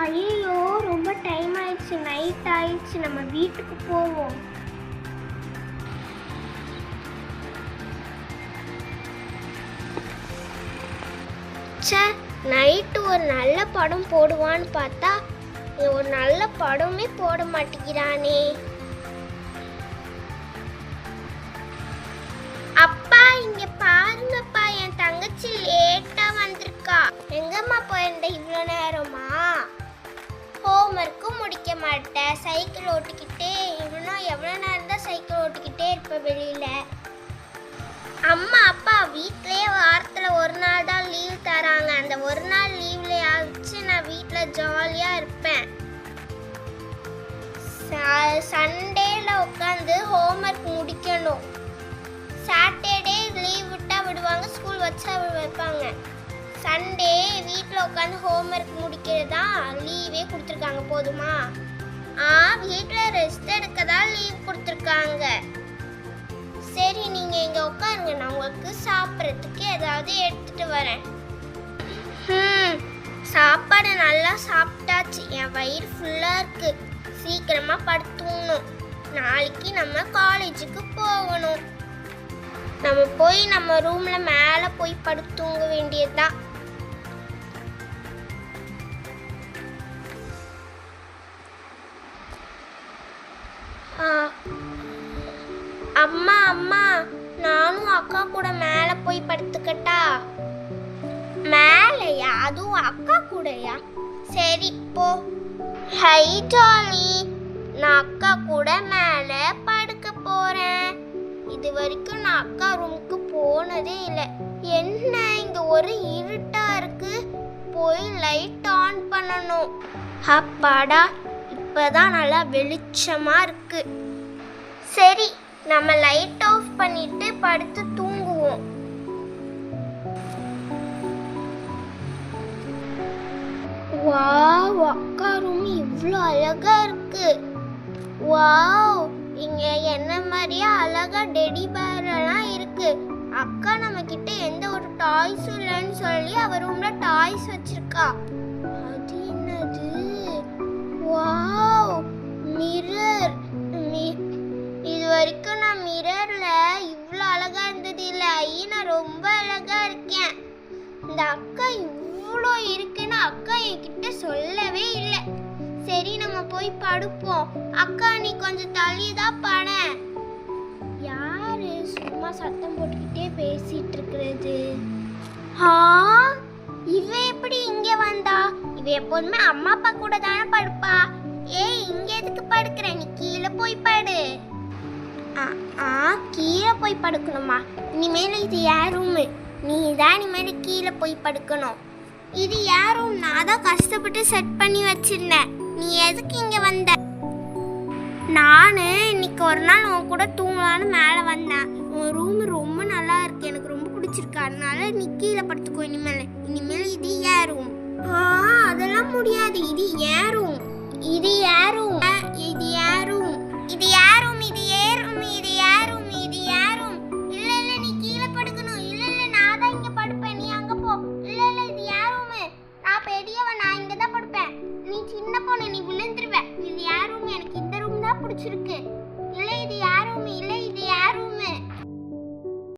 ஐயோ, ரொம்ப டைம் ஆயிடுச்சு, நைட் ஆயிடுச்சு, நம்ம வீட்டுக்கு போவோம். சே, நைட்டு ஒரு நல்ல படம் போடுவான்னு பார்த்தா ஒரு நல்ல படமே போட மாட்டேங்கிறானே. அப்பா, இங்க பாருங்கப்பா, என் தங்கச்சி லேட்டா வந்திருக்கா. எங்கம்மா போயிருந்த இவ்வளோ நேரமா? ஹோம்ஒர்க்கும் முடிக்க மாட்டேன், சைக்கிள் ஓட்டிக்கிட்டே இன்னும் எவ்வளோ நேரம் தான் சைக்கிள் ஓட்டிக்கிட்டே இருப்பேன் வெளியில. அம்மா அப்பா வீட்லயே வாரத்தில் ஒரு நாள் தான் லீவ் தராங்க. அந்த ஒரு நாள் லீவ்லையாச்சு நான் வீட்டில் ஜாலியாக இருப்பேன். சண்டேல உட்காந்து ஹோம்ஒர்க் முடிக்கணும். சாட்டர்டே லீவ் விட்டா விடுவாங்க, ஸ்கூல் வச்சா வைப்பாங்க. சண்டே வீட்டில் உட்காந்து ஹோம்ஒர்க் முடிக்கிறது தான் லீவே கொடுத்துருக்காங்க. போதுமா? வீட்டில் ரெஸ்ட் எடுக்க தான் லீவ் கொடுத்துருக்காங்க. சரி, நீங்கள் இங்கே உட்காருங்க, நான் உங்களுக்கு சாப்பிட்றதுக்கு ஏதாவது எடுத்துகிட்டு வரேன். சாப்பாடு நல்லா சாப்பிட்டாச்சு, என் வயிறு ஃபுல்லாக இருக்குது. சீக்கிரமாக படுத்துங்கணும். நாளைக்கு நம்ம காலேஜுக்கு போகணும். நம்ம போய் நம்ம ரூமில் மேலே போய் படுத்துங்க வேண்டியதுதான். அம்மா அம்மா, நானும் அக்கா கூட மேலே போய் படுத்துக்கட்டா? மேலையா? அதுவும் அக்கா கூடயா? சரி போ. ஹை ஜாலி, நான் அக்கா கூட மேலே படுக்க போறேன். இது வரைக்கும் நான் அக்கா ரூமுக்கு போனதே இல்லை. என்ன இங்க ஒரு இருட்டா இருக்கு, போய் லைட் ஆன் பண்ணணும். அப்பாடா, இப்பதான் நல்லா வெளிச்சமா இருக்கு. சரி, நம்ம லைட் ஆஃப் பண்ணிட்டு படுத்து தூங்குவோம். வாவ், அக்கா ரூம் இவ்வளோ அழகா இருக்கு. வாவ், இங்க என்ன மாதிரியா அழகா டெடி பேர் எல்லாம் இருக்கு. அக்கா நம்ம கிட்ட எந்த ஒரு டாய்ஸும் இல்லைன்னு சொல்லி அவ ரூம்ல டாய்ஸ் வச்சிருக்கா. அது என்னது? Wow, mirror. இது வரைக்கும் நான் மிரர்ல இவ்வளோ அழகா இருந்தது இல்லை. நான் ரொம்ப அழகா இருக்கேன். இந்த அக்கா இவ்வளோ இருக்குன்னு அக்கா என்கிட்ட சொல்லவே இல்லை. சரி, நம்ம போய் படுப்போம். அக்கா, நீ கொஞ்சம் தள்ளிதான் பட. யாரு சும்மா சத்தம் போட்டுக்கிட்டே பேசிட்டு இருக்கிறது? இவ எப்படி இங்க வந்தா? இவ எப்போதுமே அம்மா அப்பா கூட தானே படுப்பா. ஏய், இங்க எதுக்கு படுக்கிற? நீ கீழே போய் படு. கீழே போய் படுக்கணுமா? இனிமேல் இது யார் ரூமு? நீ தான் இனிமேல் கீழே போய் படுக்கணும். இது யார் ரூம்? நான் தான் கஷ்டப்பட்டு செட் பண்ணி வச்சிருந்தேன். நீ எதுக்கு இங்க வந்த? நானு இன்னைக்கு ஒரு நாள் உன் கூட தூங்கலான்னு மேலே வந்தேன். உன் ரூம் ரொம்ப நல்லா இருக்கு, எனக்கு ரொம்ப பிடிச்சிருக்கு. அதனால நீ கீழே படுத்துக்கோ. இனிமேல் இது ஏன் ரூம்? அதெல்லாம் முடியாது. இது ஏன் ரூம்? இது ஏன் ரூம்? இது ஏன் ரூம்? இது ஏன்